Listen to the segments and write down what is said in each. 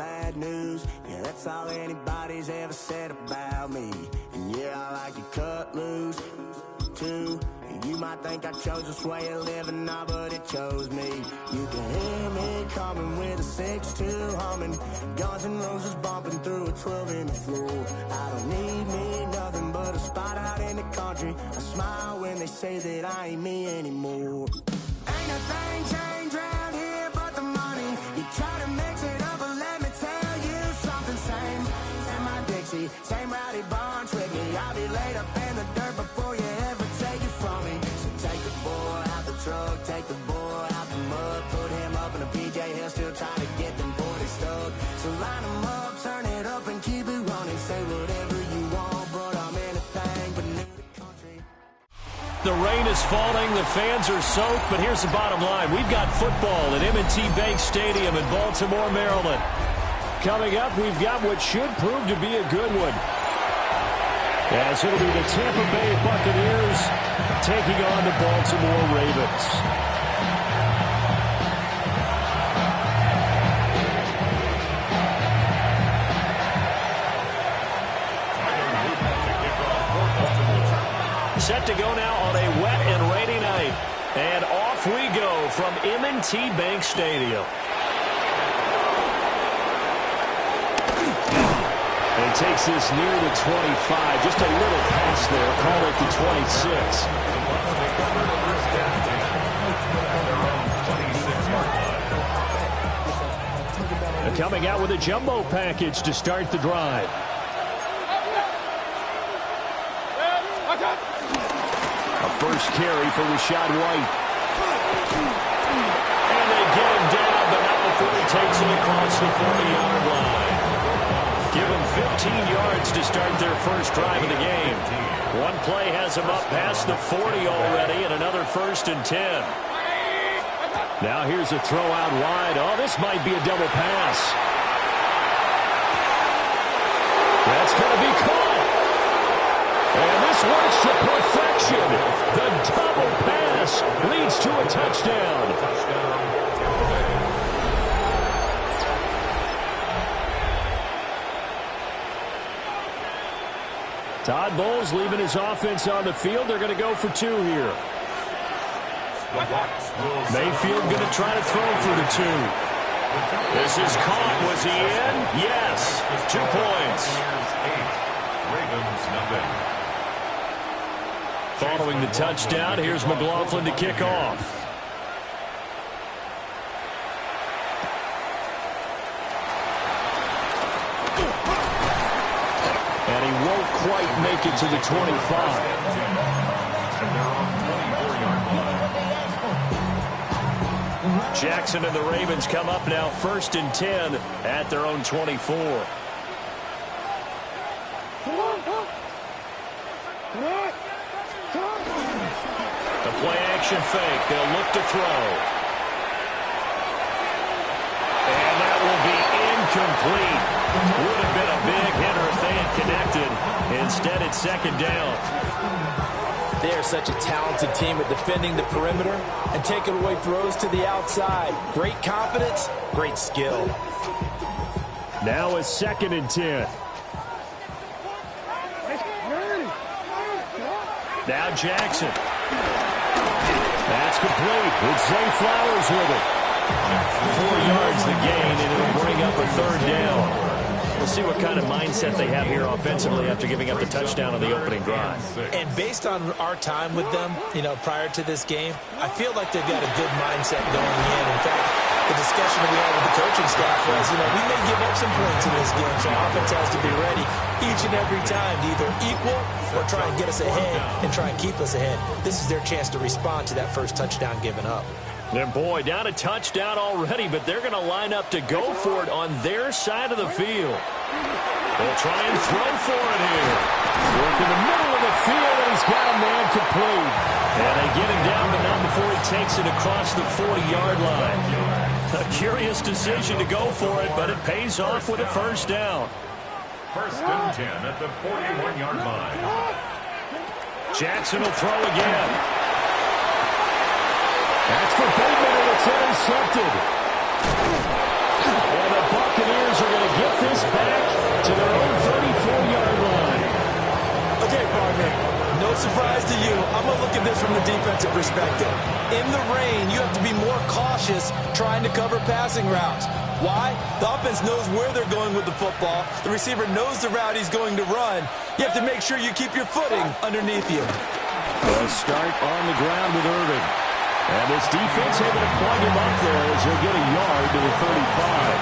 bad news. Yeah, that's all anybody's ever said about me. And yeah, I like to cut loose, too. You might think I chose this way of living now, but it chose me. You can hear me coming with a 6-2 humming, Guns N' Roses bumping through a 12 in the floor. I don't need me nothing but a spot out in the country. I smile when they say that I ain't me anymore. Ain't a thing changed around here but the money. You try to mix it up, but let me tell you something. Same my Dixie, same rowdy bunch with me. I'll be laid up in the dirt before you ever take it from me. So take the boy out the truck, take the boy out the mud, put him up in a PJ Hill, still trying to get them 40 stuck. So line them up, turn it up and keep it running. Say whatever you want, but I'm anything but new to country. The rain is falling, the fans are soaked, but here's the bottom line. We've got football at M&T Bank Stadium in Baltimore, Maryland. Coming up, we've got what should prove to be a good one, as it'll be the Tampa Bay Buccaneers taking on the Baltimore Ravens. Set to go now on a wet and rainy night. And off we go from M&T Bank Stadium. And takes this near the 25. Just a little pass there. Call it the 26. And coming out with a jumbo package to start the drive. A first carry for Rashad White. And they get him down, but not before he takes it across the 40-yard line. Give them 15 yards to start their first drive of the game. One play has them up past the 40 already, and another 1st and 10. Now here's a throw out wide. Oh, this might be a double pass. That's going to be caught. And this works to perfection. The double pass leads to a touchdown. Todd Bowles leaving his offense on the field. They're going to go for 2 here. Mayfield going to try to throw for the 2. This is caught. Was he in? Yes. 2 points. Following the touchdown, here's McLaughlin to kick off. And he won't quite make it to the 25. Jackson and the Ravens come up now 1st and 10 at their own 24. The play action fake. They'll look to throw. And that will be incomplete. Would have been a big hitter if they had connected. Instead, it's 2nd down. They are such a talented team at defending the perimeter and taking away throws to the outside. Great confidence, great skill. Now it's 2nd and 10. Now Jackson. That's complete. It's Zay Flowers with it. 4 yards the gain, and it'll bring up a 3rd down. We'll see what kind of mindset they have here offensively after giving up the touchdown on the opening drive. And based on our time with them, prior to this game, I feel like they've got a good mindset going in. In fact, the discussion that we had with the coaching staff was, we may give up some points in this game, so offense has to be ready each and every time to either equal or try and get us ahead and try and keep us ahead. This is their chance to respond to that first touchdown given up. And boy, down a touchdown already, but they're going to line up to go for it on their side of the field. They'll try and throw for it here. Work in the middle of the field, and he's got a man complete. And they get him down, but not before he takes it across the 40-yard line. A curious decision to go for it, but it pays off with a 1st down. 1st and 10 at the 41-yard line. Jackson will throw again. That's for Bateman, and it's intercepted. And the Buccaneers are going defensive perspective. In the rain, you have to be more cautious trying to cover passing routes. Why? The offense knows where they're going with the football. The receiver knows the route he's going to run. You have to make sure you keep your footing underneath you. A start on the ground with Irving. And this defense able to plug him up there as he'll get a yard to the 35.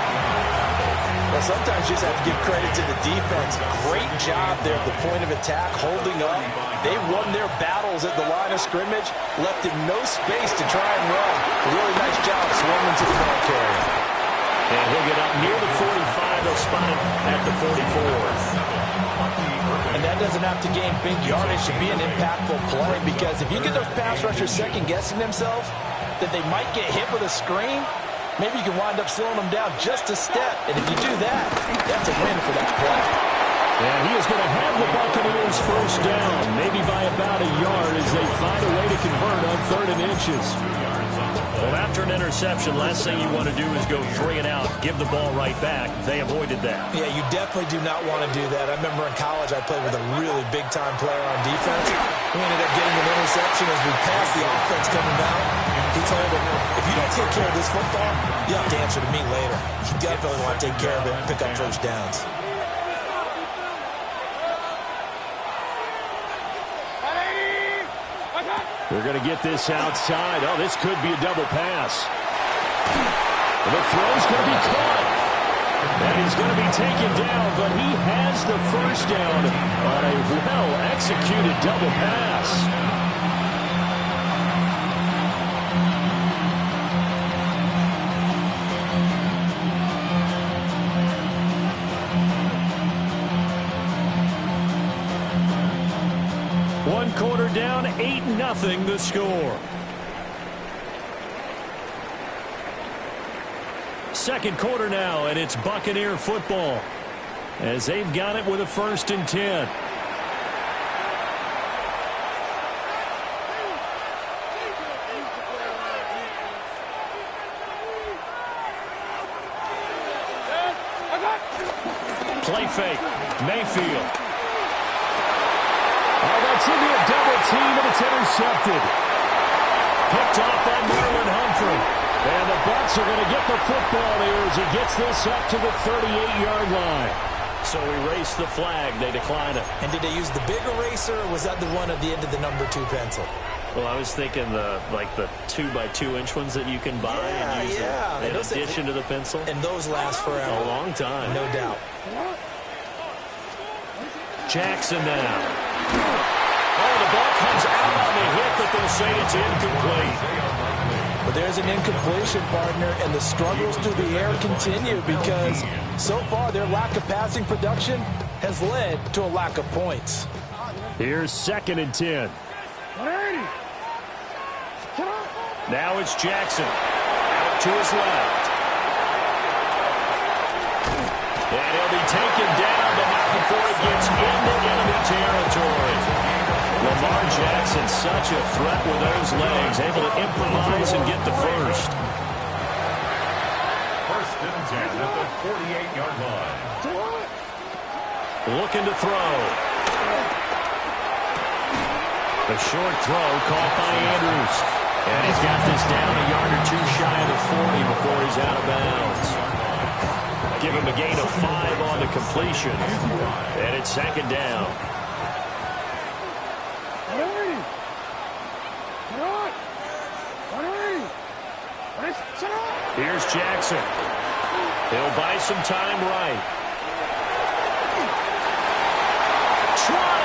Well, sometimes you just have to give credit to the defense. Great job there at the point of attack, holding up. They won their battles at the line of scrimmage, left him no space to try and run. A really nice job swarming to the ball carrier. And he'll get up near the 45. They'll spot him at the 44. And that doesn't have to gain big yardage to be an impactful play, because if you get those pass rushers second-guessing themselves that they might get hit with a screen, maybe you can wind up slowing them down just a step. And if you do that, that's a win for that play. And he is going to have the Buccaneers first down, maybe by about a yard as they find a way to convert on 3rd and inches. Well, after an interception, last thing you want to do is go 3 and out, give the ball right back. They avoided that. Yeah, you definitely do not want to do that. I remember in college I played with a really big-time player on defense. We ended up getting an interception as we passed the offense coming down. He told him, if you don't take care of this football, you have to answer to me later. You definitely want to take care of it and pick up first downs. They're going to get this outside. Oh, this could be a double pass. The throw's going to be caught. And he's going to be taken down, but he has the first down on a well-executed double pass. One quarter down, 8-0 the score. Second quarter now, and it's Buccaneer football as they've got it with a 1st and 10. Play fake, Mayfield. Oh, that's into a double team, and it's intercepted. Picked off by Marlon Humphrey. And the Bucs are going to get the football here as he gets this up to the 38-yard line. So erase the flag. They decline it. And did they use the big eraser, or was that the one at the end of the number 2 pencil? Well, I was thinking the 2x2-inch ones that you can buy and use in addition to the pencil. And those last forever. A long time. No doubt. Jackson now. Oh, the ball comes out on the hit, but they'll say it's incomplete. But there's an incompletion, partner, and the struggles through the air continue because so far their lack of passing production has led to a lack of points. Here's 2nd and 10. Now it's Jackson. Out to his left. And he'll be taken down, but not before he gets into enemy territory. Lamar Jackson, such a threat with those legs, able to improvise and get the first. 1st and 10 at the 48-yard line. Looking to throw. A short throw caught by Andrews. And he's got this down a yard or 2 shy of the 40 before he's out of bounds. Give him a gain of 5 on the completion. And it's 2nd down. Here's Jackson. He'll buy some time right. Try!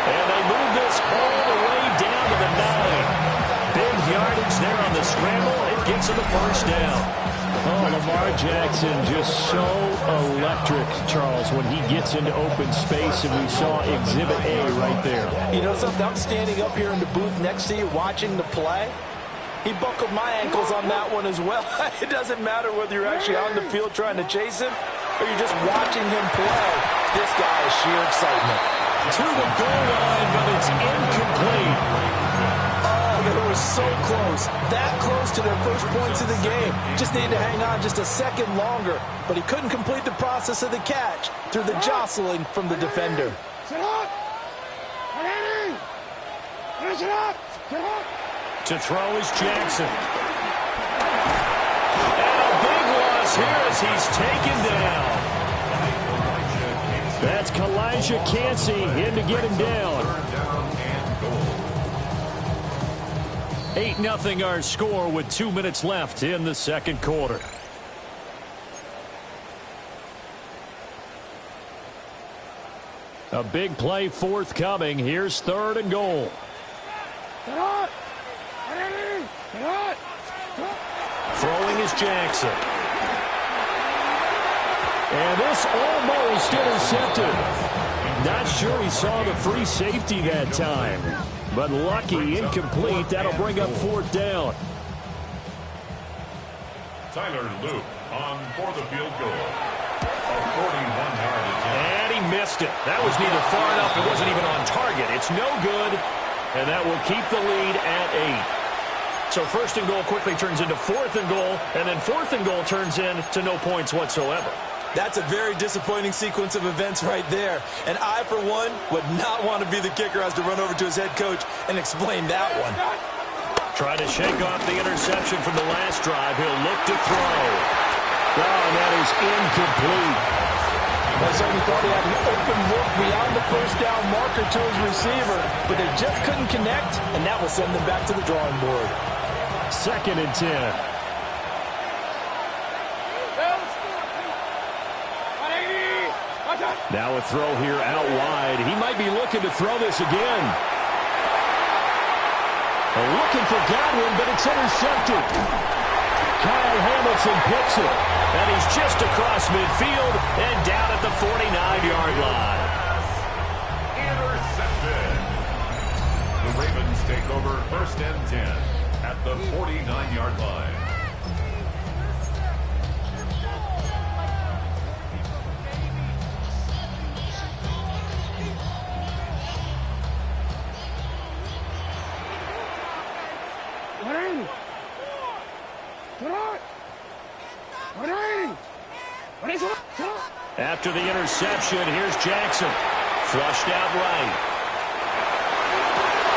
And they move this all the way down to the 9. Big yardage there on the scramble. It gets him the first down. Oh, Lamar Jackson just so electric, Charles, when he gets into open space, and we saw Exhibit A right there. You know something? I'm standing up here in the booth next to you watching the play. He buckled my ankles on that one as well. It doesn't matter whether you're actually on the field trying to chase him or you're just watching him play. This guy is sheer excitement. To the goal line, but it's incomplete. Oh, they were so close. That close to their first points of the game. Just needed to hang on just a second longer. But he couldn't complete the process of the catch through the jostling from the defender. Sit up! Ready! Finish it up! Sit up! To throw is Jackson. And a big loss here as he's taken down. That's Kalijah Cansey in to get him down. 8-0 our score with 2 minutes left in the second quarter. A big play forthcoming. Here's 3rd and goal. Throwing is Jackson. And this almost intercepted. Not sure he saw the free safety that time. But lucky, incomplete. That'll bring up 4th down. Tyler Luke on for the field goal. A 41-yard attempt. And he missed it. That was neither far enough. It wasn't even on target. It's no good. And that will keep the lead at 8. So 1st and goal quickly turns into 4th and goal. And then 4th and goal turns into no points whatsoever. That's a very disappointing sequence of events right there. And I, for one, would not want to be the kicker who has to run over to his head coach and explain that one. Try to shake off the interception from the last drive. He'll look to throw. Oh, and that is incomplete. I certainly thought he had an open look beyond the first down marker to his receiver, but they just couldn't connect, and that will send them back to the drawing board. 2nd and 10. Now a throw here out wide. He might be looking to throw this again. Looking for Godwin, but it's intercepted. Kyle Hamilton picks it. And he's just across midfield and down at the 49-yard line. Intercepted. The Ravens take over 1st and 10 at the 49-yard line. After the interception, here's Jackson. Flushed out right.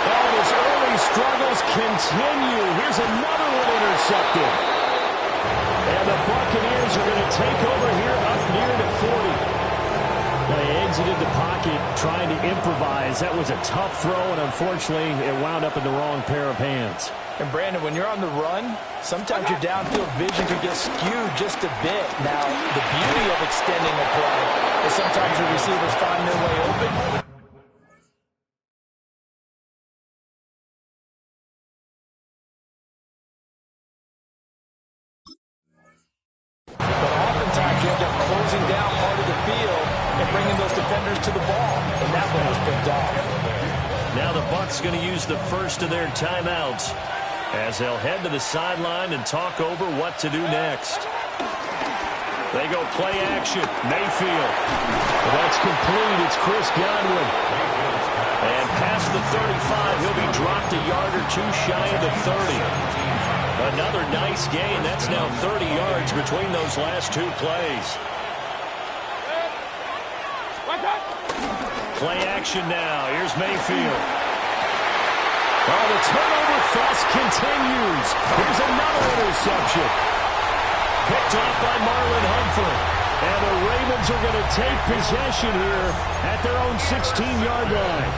And his early struggles continue. Here's another one intercepted. And the Buccaneers are going to take over here up near the 40. Now he exited the pocket trying to improvise. That was a tough throw, and unfortunately, it wound up in the wrong pair of hands. And, Brandon, when you're on the run, sometimes your downfield vision can get skewed just a bit. Now, the beauty of extending a play is sometimes your receivers find their way open. But oftentimes you end up closing down part of the field and bringing those defenders to the ball. And that one was picked off. Now the Bucs going to use the first of their timeouts as they'll head to the sideline and talk over what to do next. They go play action. Mayfield. That's complete. It's Chris Godwin. And past the 35, he'll be dropped a yard or two shy of the 30. Another nice gain. That's now 30 yards between those last two plays. Play action now. Here's Mayfield. Oh, the turnover fest continues. Here's another interception. Picked off by Marlon Humphrey. And the Ravens are going to take possession here at their own 16-yard line.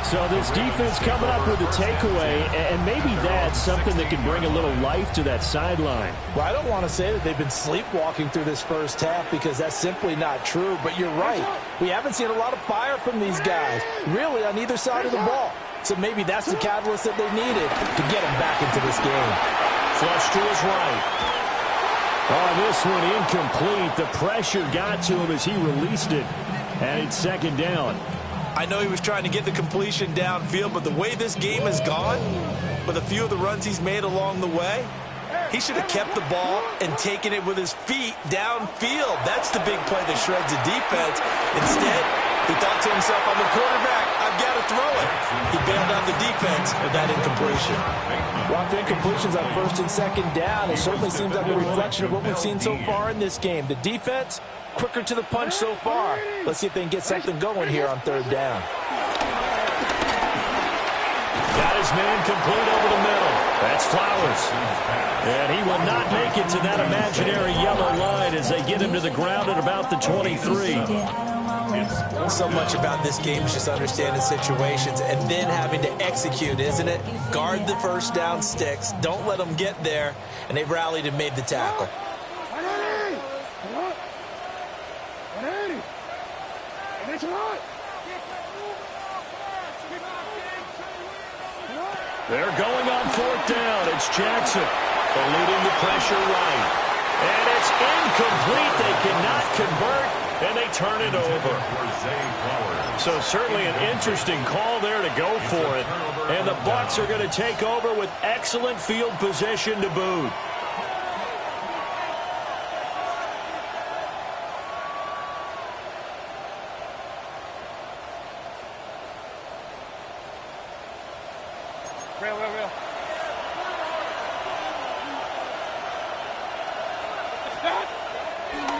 So this defense coming up with a takeaway, and maybe that's something that can bring a little life to that sideline. Well, I don't want to say that they've been sleepwalking through this first half because that's simply not true, but you're right. We haven't seen a lot of fire from these guys, really on either side of the ball. So maybe that's the catalyst that they needed to get them back into this game. Flush to his right. Oh, this one incomplete. The pressure got to him as he released it, and it's 2nd down. I know he was trying to get the completion downfield, but the way this game has gone, with a few of the runs he's made along the way, he should have kept the ball and taken it with his feet downfield. That's the big play that shreds the defense. Instead, he thought to himself, I'm a quarterback, I've got to throw it. He bailed out the defense with that incompletion. Well, the incompletions on 1st and 2nd down, it certainly seems like a reflection of what we've seen so far in this game. The defense, quicker to the punch so far. Let's see if they can get something going here on 3rd down. Got his man complete over the middle. That's Flowers. And he will not make it to that imaginary yellow line as they get him to the ground at about the 23. So much about this game is just understanding situations and then having to execute, isn't it? Guard the first down sticks. Don't let them get there. And they rallied and made the tackle. They're going on fourth down. It's Jackson eluding the pressure right. And it's incomplete. They cannot convert, and they turn it over. So certainly an interesting call there to go for it. And the Bucs are going to take over with excellent field position to boot.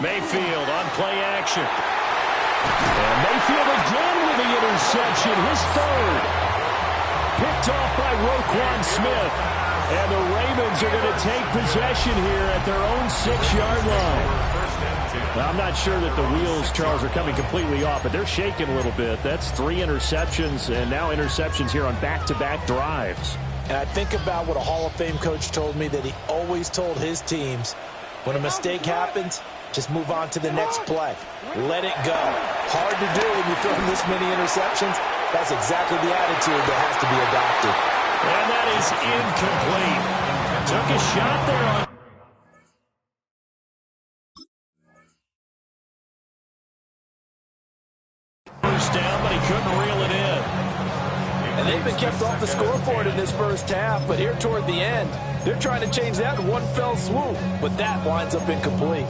Mayfield on play action. And Mayfield again with the interception, his third. Picked off by Roquan Smith. And the Ravens are going to take possession here at their own 6-yard line. Now, I'm not sure that the wheels, Charles, are coming completely off, but they're shaking a little bit. That's 3 interceptions, and now interceptions here on back-to-back drives. And I think about what a Hall of Fame coach told me that he always told his teams, when a mistake happens, just move on to the next play. Let it go. Hard to do when you throw this many interceptions. That's exactly the attitude that has to be adopted. And that is incomplete. Took a shot there on first down, but he couldn't reel it in. And they've been kept off the scoreboard in this first half, but here toward the end, they're trying to change that in one fell swoop. But that winds up incomplete.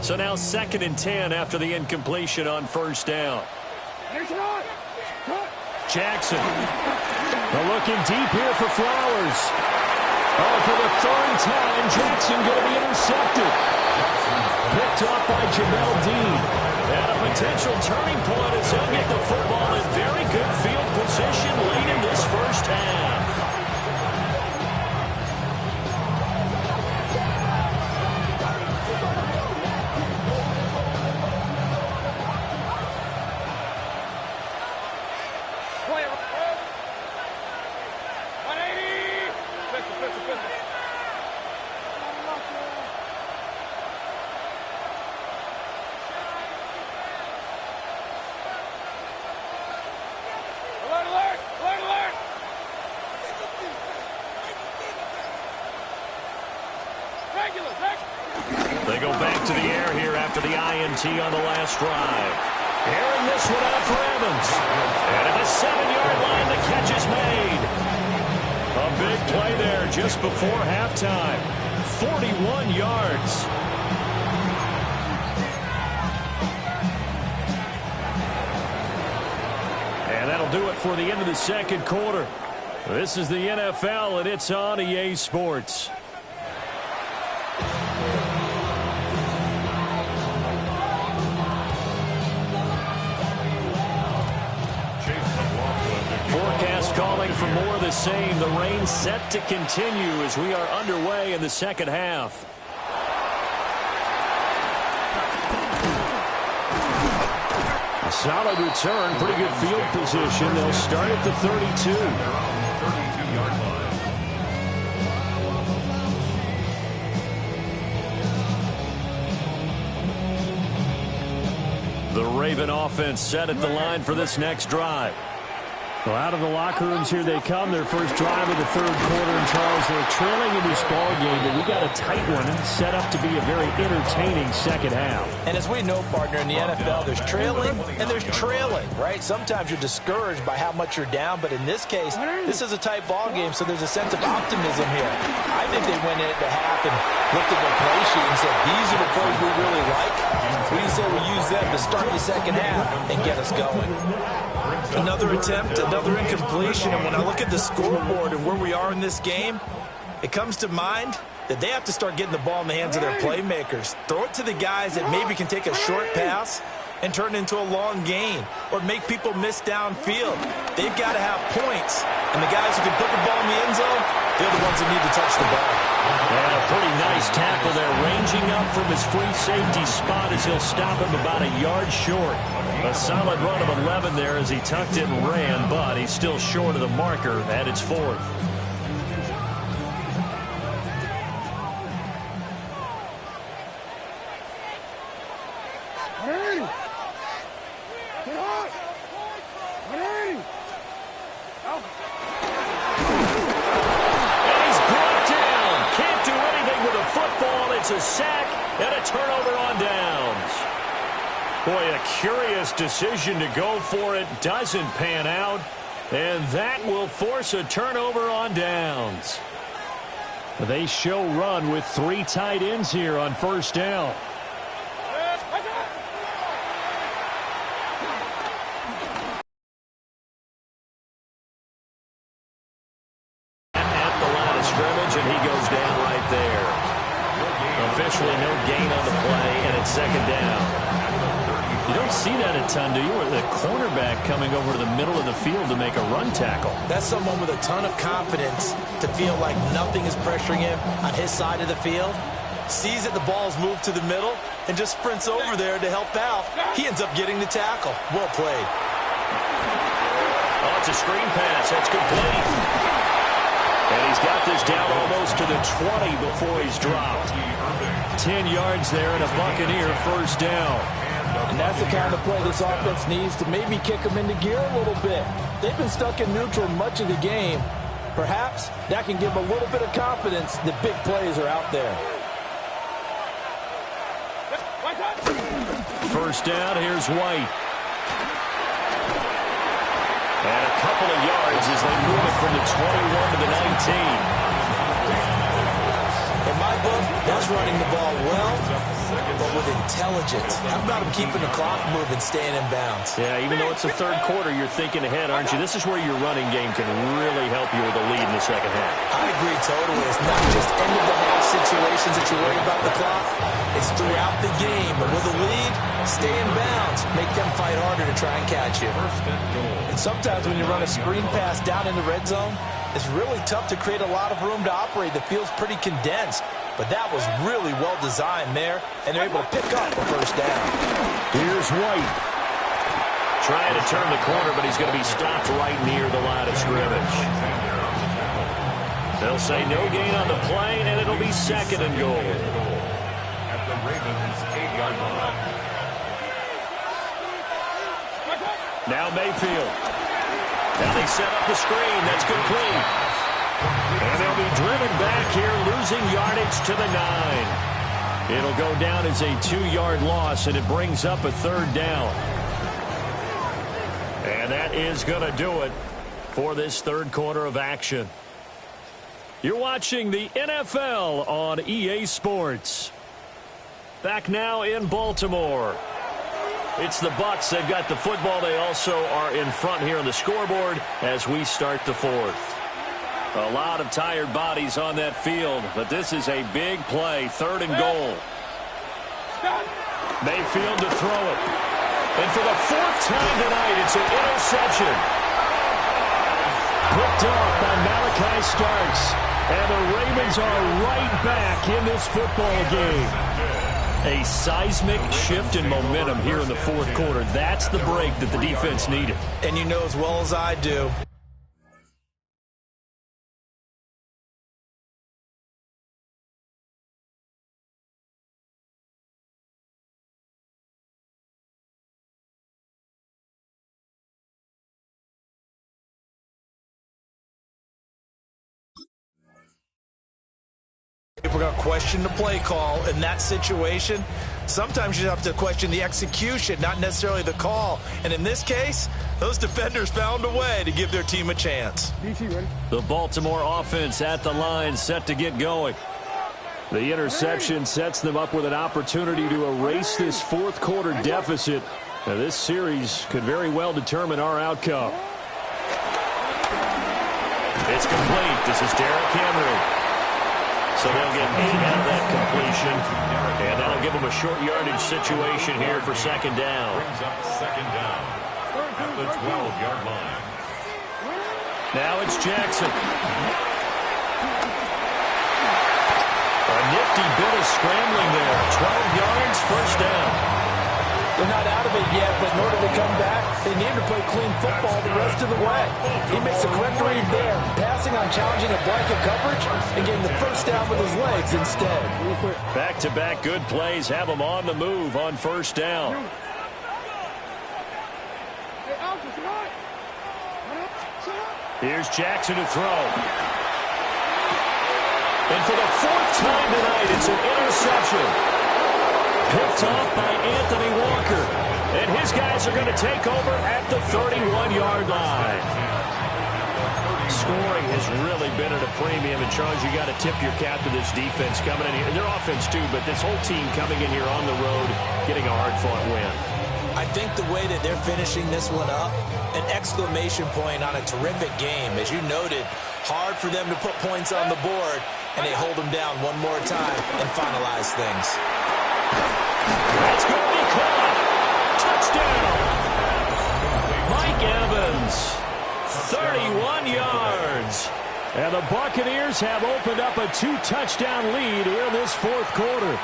So now 2nd and 10 after the incompletion on first down. Jackson. They're looking deep here for Flowers. Oh, for the 3rd time, Jackson going to be intercepted. Picked off by Jamel Dean. And a potential turning point as they'll get the football in very good field position late in this first half. They go back to the air here after the INT on the last drive. Airing this one out for Evans. And at the 7-yard line, the catch is made. A big play there just before halftime. 41 yards. And that'll do it for the end of the 2nd quarter. This is the NFL, and it's on EA Sports. Forecast calling for more of the same. The rain set to continue as we are underway in the 2nd half. A solid return, pretty good field position. They'll start at the 32. 32-yard line. The Raven offense set at the line for this next drive. Well, out of the locker rooms here they come. Their first drive of the 3rd quarter. And Charles, they're trailing in this ball game, but we got a tight one set up to be a very entertaining 2nd half. And as we know, partner, in the NFL, there's trailing and there's trailing, right? Sometimes you're discouraged by how much you're down, but in this case, this is a tight ball game, so there's a sense of optimism here. I think they went in at the half and looked at their play sheet and said, these are the plays we really like. We say we use them to start the 2nd half and get us going. Another attempt, another incompletion, and when I look at the scoreboard and where we are in this game, it comes to mind that they have to start getting the ball in the hands of their playmakers. Throw it to the guys that maybe can take a short pass and turn it into a long gain or make people miss downfield. They've got to have points, and the guys who can put the ball in the end zone, they're the ones that need to touch the ball. And a pretty nice tackle there, ranging up from his free safety spot as he'll stop him about a yard short. A solid run of 11 there as he tucked it and ran, but he's still short of the marker at its 4th. It's a sack and a turnover on downs. Boy, a curious decision to go for it. Doesn't pan out. And that will force a turnover on downs. They show run with 3 tight ends here on first down. At the line of scrimmage, and he goes down right there. Officially no gain on the play, and it's second down. You don't see that a ton, do you? Or the cornerback coming over to the middle of the field to make a run tackle. That's someone with a ton of confidence to feel like nothing is pressuring him on his side of the field. Sees that the ball's moved to the middle and just sprints over there to help out. He ends up getting the tackle. Well played. Oh, it's a screen pass. That's complete. And he's got this down almost to the 20 before he's dropped. 10 yards there and a Buccaneer first down. And that's the kind of play this offense needs to maybe kick them into gear a little bit. They've been stuck in neutral much of the game. Perhaps that can give them a little bit of confidence that big plays are out there. First down, here's White. And a couple of yards as they move it from the 21 to the 19. In my book, that's running the ball well, but with intelligence. How about him keeping the clock moving, staying in bounds? Yeah, even though it's the third quarter, you're thinking ahead, aren't you? This is where your running game can really help you with a lead in the second half. I agree totally. It's not just end-of-the-half situations that you worry about the clock. It's throughout the game. But with a lead, stay in bounds. Make them fight harder to try and catch you. And sometimes when you run a screen pass down in the red zone, it's really tough to create a lot of room to operate. The field's pretty condensed. But that was really well designed there, and they're able to pick up a first down. Here's White. Trying to turn the corner, but he's going to be stopped right near the line of scrimmage. They'll say no gain on the play, and it'll be second and goal. At the Ravens' 8-yard line. Now Mayfield. Now they set up the screen. That's complete. And they'll be driven back here, losing yardage to the 9. It'll go down as a 2-yard loss, and it brings up a third down. And that is going to do it for this third quarter of action. You're watching the NFL on EA Sports. Back now in Baltimore. It's the Bucs. They've got the football. They also are in front here on the scoreboard as we start the fourth. A lot of tired bodies on that field, but this is a big play, third and goal. Mayfield to throw it. And for the 4th time tonight, it's an interception. Picked off by Malachi Starks. And the Ravens are right back in this football game. A seismic shift in momentum here in the fourth quarter. That's the break that the defense needed. And you know as well as I do, if we're going to question the play call in that situation, sometimes you have to question the execution, not necessarily the call. And in this case, those defenders found a way to give their team a chance. The Baltimore offense at the line, set to get going. The interception sets them up with an opportunity to erase this fourth quarter deficit. Now, this series could very well determine our outcome. It's complete. This is Derrick Henry. So they'll get 8 out of that completion. And that'll give them a short yardage situation here for second down. Brings up second down at the 12-yard line. Now it's Jackson. A nifty bit of scrambling there. 12 yards, first down. They're not out of it yet, but in order to come back, they need to play clean football the rest of the way. He makes a correct read there, passing on challenging a blanket coverage and getting the first down with his legs instead. Back-to-back good plays have them on the move on first down. Here's Jackson to throw. And for the 4th time tonight, it's an interception. Picked off by Anthony Walker. And his guys are going to take over at the 31-yard line. Scoring has really been at a premium. And, Charles, you got to tip your cap to this defense coming in here. And their offense, too, but this whole team coming in here on the road, getting a hard-fought win. I think the way that they're finishing this one up, an exclamation point on a terrific game. As you noted, hard for them to put points on the board, and they hold them down one more time and finalize things. That's going to be caught. Touchdown. Mike Evans, 31 yards. And the Buccaneers have opened up a 2-touchdown lead here in this 4th quarter.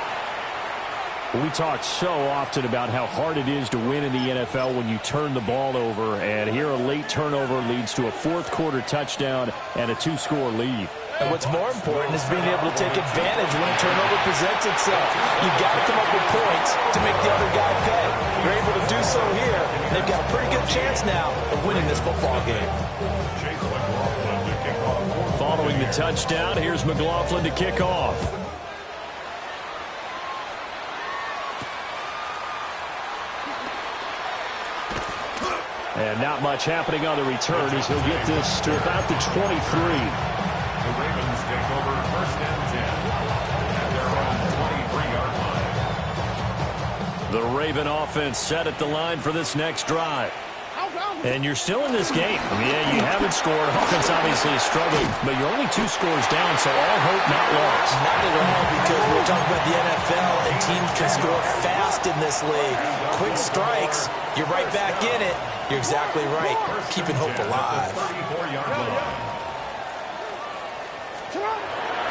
We talk so often about how hard it is to win in the NFL when you turn the ball over. And here a late turnover leads to a 4th quarter touchdown and a 2-score lead. And what's more important is being able to take advantage when a turnover presents itself. You've got to come up with points to make the other guy pay. They're able to do so here, and they've got a pretty good chance now of winning this football game. Following the touchdown, here's McLaughlin to kick off. And not much happening on the return as he'll get this to about the 23. The Ravens take over first and 10 at their own 23-yard line. The Raven offense set at the line for this next drive. And you're still in this game. I mean, yeah, you haven't scored. Offense obviously is struggling, but you're only 2 scores down, so all hope not lost. Not at all, because we're talking about the NFL, and teams can score fast in this league. Quick strikes, you're right back in it. You're exactly right. Keeping hope alive.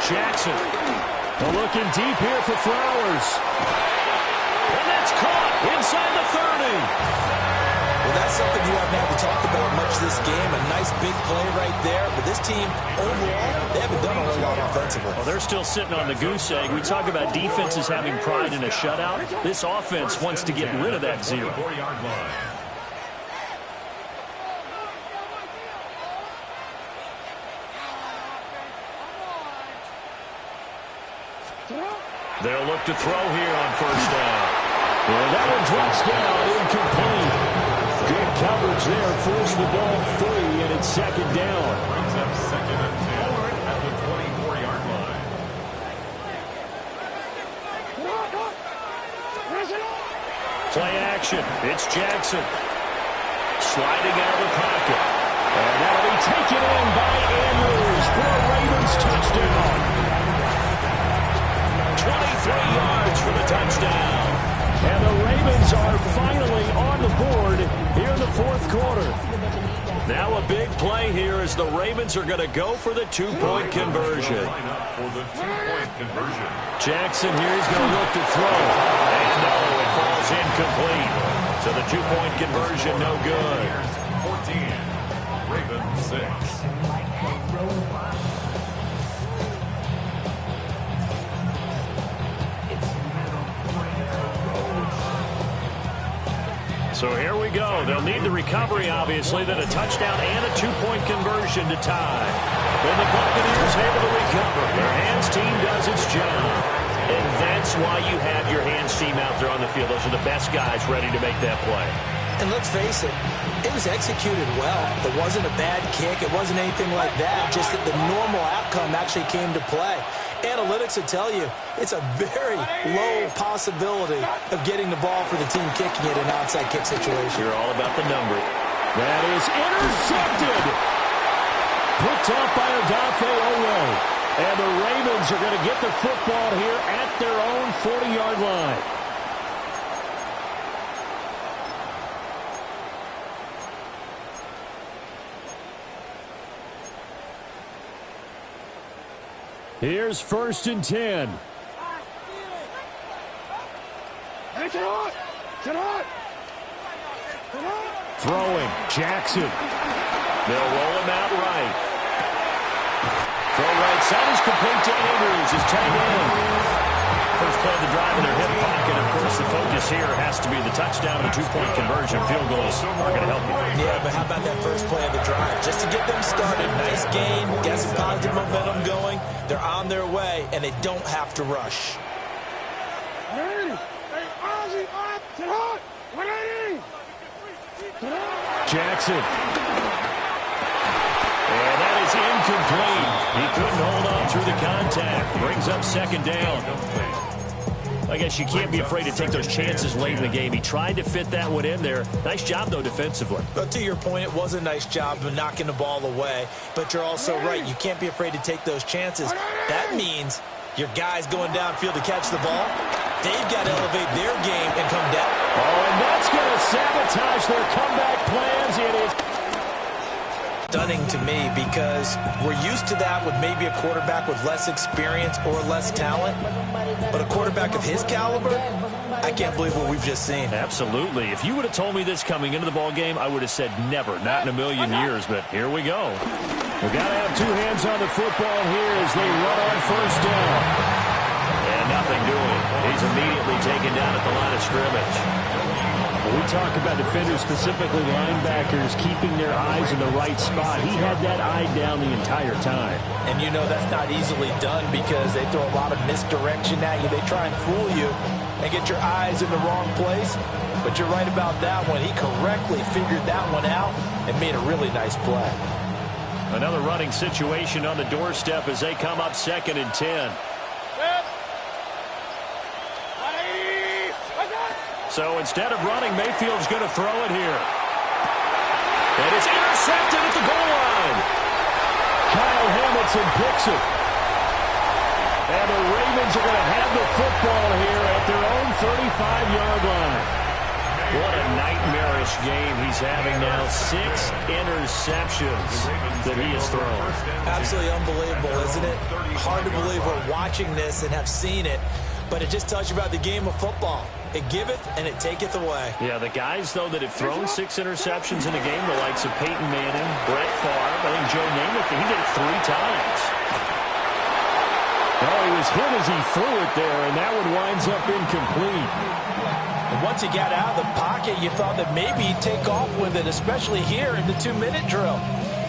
Jackson. Looking deep here for Flowers. And that's caught inside the 30. Well, that's something you haven't had to talk about much this game. A nice big play right there. But this team, overall, they haven't done a whole lot offensively. Well, they're still sitting on the goose egg. We talk about defenses having pride in a shutout. This offense wants to get rid of that 0. They'll look to throw here on first down. And that one drops down, incomplete. Good coverage there, forced the ball free, and it's second down. Brings up second and 10 at the 24-yard line. Play action. It's Jackson. Sliding out of the pocket. And that'll be taken in by Andrews for a Ravens touchdown. 23 yards for the touchdown. And the Ravens are finally on the board here in the 4th quarter. Now a big play here as the Ravens are going to go for the 2-point conversion. Jackson here is going to look to throw. And no, it falls incomplete. So the 2-point conversion no good. 14, Ravens 6. So here we go. They'll need the recovery, obviously, then a touchdown and a 2-point conversion to tie. Then the Buccaneers able to recover. Their hands team does its job. And that's why you have your hands team out there on the field. Those are the best guys ready to make that play. And let's face it, it was executed well. It wasn't a bad kick. It wasn't anything like that. Just that the normal outcome actually came to play. Analytics will tell you it's a very low possibility of getting the ball for the team kicking it in an onside kick situation. You're all about the number. That is intercepted. Picked off by Odafe Oweh. And the Ravens are going to get the football here at their own 40-yard line. Here's 1st and 10. Throwing, Jackson. They'll roll him out right. Throw right side is complete to Andrews, his tight end. First play of the drive in their hip pocket. Of course, the focus here has to be the touchdown and a two-point conversion. Field goals are going to help you. Yeah, but how about that first play of the drive? Just to get them started. Nice gain, get some positive momentum going. They're on their way, and they don't have to rush. Jackson. And that is incomplete. He couldn't hold on through the contact. Brings up 2nd down. I guess you can't be afraid to take those chances late in the game. He tried to fit that one in there. Nice job, though, defensively. But to your point, it was a nice job of knocking the ball away. But you're also right. You can't be afraid to take those chances. That means your guys going downfield to catch the ball, they've got to elevate their game and come down. Oh, and that's going to sabotage their comeback plans. It is stunning to me because we're used to that with maybe a quarterback with less experience or less talent. But a quarterback of his caliber, I can't believe what we've just seen. Absolutely. If you would have told me this coming into the ball game, I would have said never, not in a million years. But here we go. We've got to have two hands on the football here as they run on 1st down. And nothing doing. He's immediately taken down at the line of scrimmage. When we talk about defenders, specifically linebackers, keeping their eyes in the right spot, he had that eye down the entire time. And you know that's not easily done because they throw a lot of misdirection at you. They try and fool you and get your eyes in the wrong place. But you're right about that one. He correctly figured that one out and made a really nice play. Another running situation on the doorstep as they come up 2nd and 10. So instead of running, Mayfield's going to throw it here. And it's intercepted at the goal line. Kyle Hamilton picks it. And the Ravens are going to have the football here at their own 35-yard line. What a nightmarish game he's having now. 6 interceptions that he has thrown. Absolutely unbelievable, isn't it? Hard to believe we're watching this and have seen it. But it just tells you about the game of football. It giveth and it taketh away. Yeah, the guys, though, that have thrown 6 interceptions in a game, the likes of Peyton Manning, Brett Favre, I think Joe Namath, he did it 3 times. Oh, he was hit as he threw it there, and that one winds up incomplete. And once he got out of the pocket, you thought that maybe he'd take off with it, especially here in the 2-minute drill.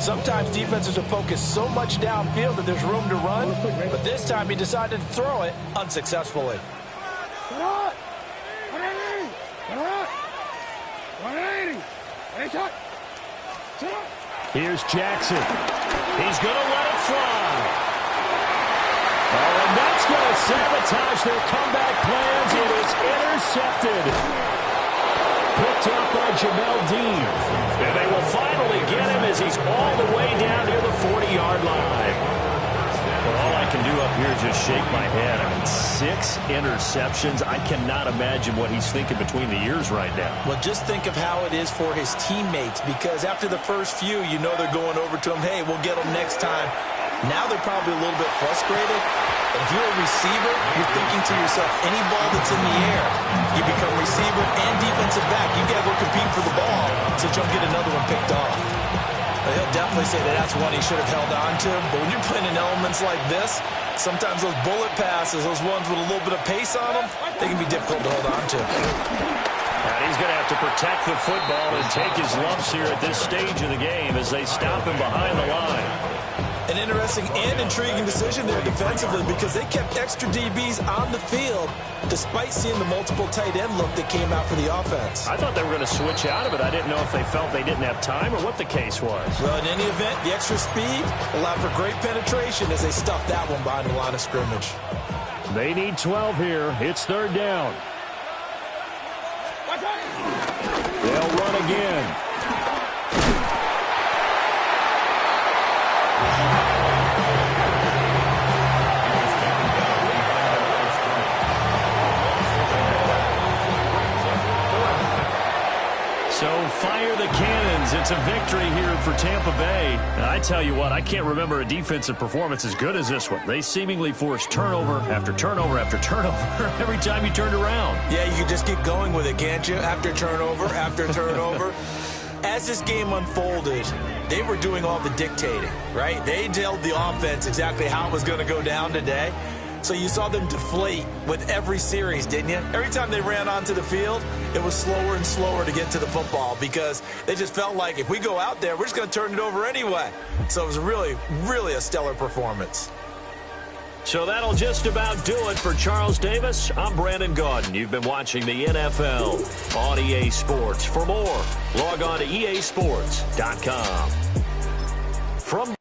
Sometimes defenses are focused so much downfield that there's room to run, but this time he decided to throw it unsuccessfully. Here's Jackson. He's going to let it fly. Oh, and that's going to sabotage their comeback plans. It is intercepted. Picked up by Jamel Dean. And they will finally get him as he's all the way down near the 40-yard line. Well, all I can do up here is just shake my head. I mean, 6 interceptions. I cannot imagine what he's thinking between the ears right now. Well, just think of how it is for his teammates, because after the first few, you know they're going over to him, hey, we'll get him next time. Now they're probably a little bit frustrated. And if you're a receiver, you're thinking to yourself, any ball that's in the air, you become receiver and defensive back. You got to go compete for the ball so you don't get another one picked off. Well, he'll definitely say that that's one he should have held on to. But when you're playing in elements like this, sometimes those bullet passes, those ones with a little bit of pace on them, they can be difficult to hold on to. And he's going to have to protect the football and take his lumps here at this stage of the game as they stop him behind the line. An interesting and intriguing decision there defensively because they kept extra DBs on the field despite seeing the multiple tight end look that came out for the offense. I thought they were going to switch out of it. I didn't know if they felt they didn't have time or what the case was. Well, in any event, the extra speed allowed for great penetration as they stuffed that one behind the line of scrimmage. They need 12 here. It's 3rd down. They'll run again. So fire the cannons. It's a victory here for Tampa Bay. And I tell you what, I can't remember a defensive performance as good as this one. They seemingly forced turnover after turnover after turnover every time you turned around. Yeah, you can just keep going with it, can't you? After turnover, after turnover. As this game unfolded, they were doing all the dictating, right? They told the offense exactly how it was going to go down today. So you saw them deflate with every series, didn't you? Every time they ran onto the field, it was slower and slower to get to the football because they just felt like if we go out there, we're just going to turn it over anyway. So it was really, really a stellar performance. So that'll just about do it for Charles Davis. I'm Brandon Gaudin. You've been watching the NFL on EA Sports. For more, log on to easports.com. From